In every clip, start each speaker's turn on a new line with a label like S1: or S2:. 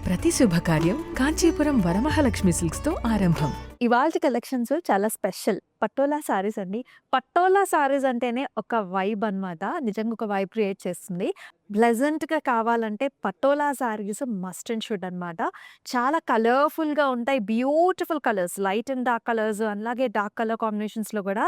S1: ప్రతి శుభకార్యం కాంచీపురం వరమహాలక్ష్మి సిల్క్స్ తో ఆరంభం.
S2: ఇవాల్టి కలెక్షన్స్ చాలా స్పెషల్. పటోలా సారీస్ అండి. పటోలా సారీస్ అంటేనే ఒక వైబ్ అన్నమాట. నిజంగా ఒక వైబ్ క్రియేట్ చేస్తుంది. ప్లెజెంట్‌గా కావాలంటే patola saris must and should అన్నమాట. చాలా కలర్‌ఫుల్‌గా ఉంటాయి. Beautiful colours, light and dark colours, అలాగే డార్క్ కలర్ కాంబినేషన్స్‌లో కూడా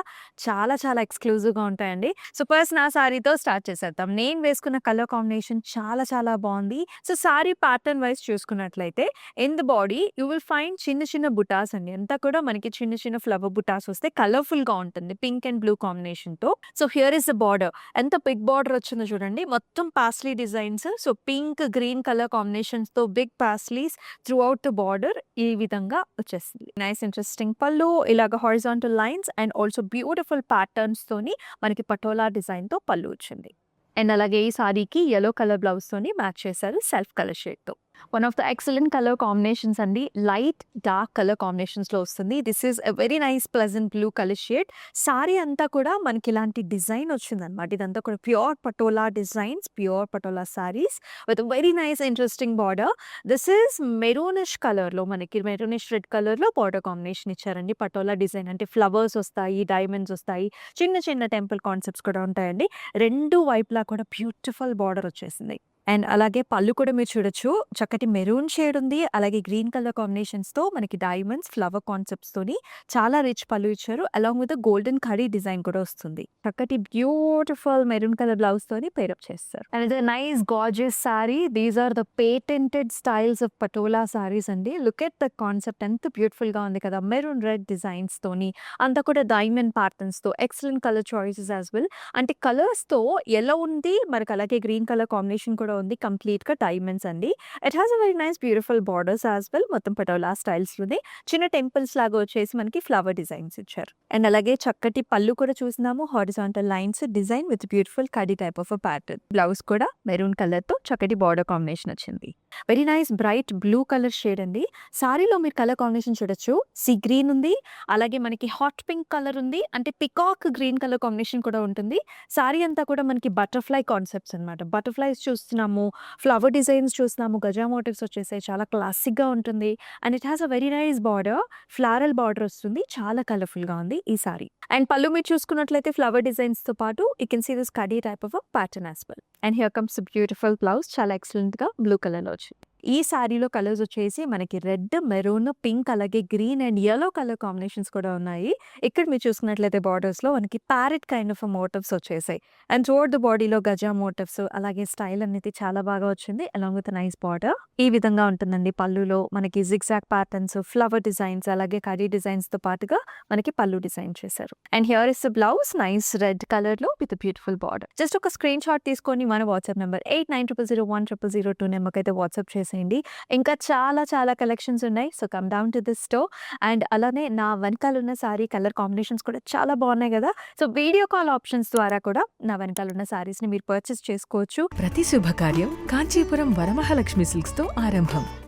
S2: చాలా చాలా ఎక్స్‌క్లూజివ్‌గా ఉంటాయండి. సో, ఫస్ట్ నా సారీతో స్టార్ట్ చేసేద్దాం. నేను వేసుకున్న కలర్ కాంబినేషన్ చాలా చాలా బాగుంది. సో, సారీ ప్యాటర్న్ వైస్ చూసుకున్నట్లయితే in the body you will find చిన్న చిన్న బుటాస్ అండి. అంతా కూడా మనకి చిన్న చిన్న ఫ్లవర్ బుటాస్ వస్తాయి. కలర్ఫుల్ గా ఉంటుంది పింక్ అండ్ బ్లూ కాంబినేషన్ తో. So here is the border. ఎంత బిగ్ బార్డర్ వచ్చిందో చూడండి. మొత్తం paisley designs. So pink green colour combinations తో big paisleys throughout the border ఈ విధంగా వచ్చేస్తుంది. నైస్ ఇంట్రెస్టింగ్ పళ్ళు, ఇలాగ horizontal lines and also beautiful patterns తోని మనకి పటోలా డిజైన్ తో పళ్ళు వచ్చింది. అండ్ అలాగే ఈ సారీకి యెల్లో కలర్ బ్లౌజ్ తోని మ్యాచ్ చేశారు సెల్ఫ్ కలర్ షేడ్ తో. One of the excellent colour combinations అండి. లైట్ డార్క్ కలర్ కాంబినేషన్స్ లో వస్తుంది. This is a very nice pleasant blue colour shade. Sorry అంతా కూడా మనకి ఇలాంటి డిజైన్ వచ్చింది అనమాట. ఇదంతా కూడా pure patola designs, pure patola saris with very nice interesting border. This is maroonish colour లో, మనకి మెరూనిష్ రెడ్ కలర్ లో బార్డర్ కాంబినేషన్ ఇచ్చారండి. పటోలా డిజైన్ అంటే ఫ్లవర్స్ వస్తాయి, డైమండ్స్ వస్తాయి, చిన్న చిన్న టెంపుల్ కాన్సెప్ట్స్ కూడా ఉంటాయండి. రెండు వైపులా కూడా బ్యూటిఫుల్ బార్డర్ వచ్చేసింది. అండ్ అలాగే పళ్ళు కూడా మీరు చూడొచ్చు. చక్కటి మెరూన్ షేడ్ ఉంది. అలాగే గ్రీన్ కలర్ కాంబినేషన్స్ తో మనకి డైమండ్స్, ఫ్లవర్ కాన్సెప్ట్స్ తోని చాలా రిచ్ పళ్ళు ఇచ్చారు. అలాంగ్ విత్ గోల్డెన్ కడీ డిజైన్ కూడా వస్తుంది. చక్కటి బ్యూటిఫుల్ మెరూన్ కలర్ బ్లౌజ్ తోని పేరప్ చేస్తారు. అండ్ ఇది nice gorgeous saree. These are the patented styles of Patola sarees అండి. లుక్ ఎట్ ద కాన్సెప్ట్, ఎంత బ్యూటిఫుల్ గా ఉంది కదా. మెరూన్ రెడ్ డిజైన్స్ తోని అంతా కూడా డైమండ్ ప్యాటర్న్స్ తో excellent colour choices as well. అంటే కలర్స్ తో ఎలా ఉంది మనకి, అలాగే గ్రీన్ కలర్ కాంబినేషన్ కూడా ఉంది. కంప్లీట్ గా డైమండ్స్ అండి. It has a very nice beautiful borders as well. మొత్తం పటోలా స్టైల్స్ లోనే చిన్న టెంపుల్స్ లాగా వచ్చేసి మనకి ఫ్లవర్ డిజైన్స్ ఇచ్చారు. అండ్ అలాగే చక్కటి పళ్ళు కూడా చూసినాము. Horizontal lines design with beautiful khadi type of pattern. Blouse కూడా మెరూన్ కలర్ తో చక్కటి బార్డర్ కాంబినేషన్ వచ్చింది. Very nice bright blue colour shade అండి. సారీలో మీరు కలర్ కాంబినేషన్ చూడొచ్చు. సీ గ్రీన్ ఉంది, అలాగే మనకి హాట్ పింక్ కలర్ ఉంది, అంటే పికాక్ గ్రీన్ కలర్ కాంబినేషన్ కూడా ఉంటుంది. సారీ అంతా కూడా మనకి బటర్ఫ్లై కాన్సెప్ట్స్ అనమాట. బటర్ఫ్లైస్ చూస్తున్నాము, ఫ్లవర్ డిజైన్స్ చూస్తున్నాము, గజా మోటివ్స్ వచ్చేసాయి. చాలా క్లాసిక్ గా ఉంటుంది. And it has a very nice border, floral border వస్తుంది. చాలా కలర్ఫుల్ గా ఉంది ఈ సారీ. అండ్ పళ్ళు మీరు చూసుకున్నట్లయితే ఫ్లవర్ డిజైన్స్ తో పాటు యూ కెన్ సీ దిస్ కడీ type of pattern as well. And here comes beautiful blouse. చాలా ఎక్సలెంట్ గా బ్లూ కలర్ లో వచ్చింది. ఈ సారీలో కలర్స్ వచ్చేసి మనకి రెడ్, మెరూన్, పింక్, అలాగే green and yellow colour combinations కూడా ఉన్నాయి. ఇక్కడ మీరు చూసుకున్నట్లయితే బార్డర్స్ లో మనకి ప్యారెట్ కైండ్ ఆఫ్ మోటివ్స్ వచ్చేసాయి. అండ్ త్రూఅవుట్ ద బాడీలో గజా మోటివ్స్, అలాగే స్టైల్ అనేది చాలా బాగా వచ్చింది. Along with nice border. ఈ విధంగా ఉంటుందండి. పళ్ళులో మనకి జిగ్జాగ్ ప్యాటర్న్స్, ఫ్లవర్ డిజైన్స్, అలాగే కడీ డిజైన్స్ తో పాటుగా మనకి పళ్ళు డిజైన్ చేశారు. And here is the blouse, nice red colour లో విత్ బ్యూటిఫుల్ బార్డర్. జస్ట్ ఒక స్క్రీన్ షాట్ తీసుకొని మన వాట్సాప్ నెంబర్ 8900010002 నెంబర్కి అయితే వాట్సాప్ చేసేయండి. ఇంకా చాలా చాలా కలెక్షన్స్ ఉన్నాయి. So come down to this store. And అలానే నా వెనకాల ఉన్న సారీ కలర్ కాంబినేషన్స్ కూడా చాలా బాగున్నాయి కదా. సో వీడియో కాల్ ఆప్షన్స్ ద్వారా కూడా నా వెనకాల ఉన్న సారీస్ ని మీరు పర్చేస్ చేసుకోవచ్చు.
S1: ప్రతి శుభకార్యం కాంచీపురం వరమహాలక్ష్మి సిల్క్స్ తో ఆరంభం.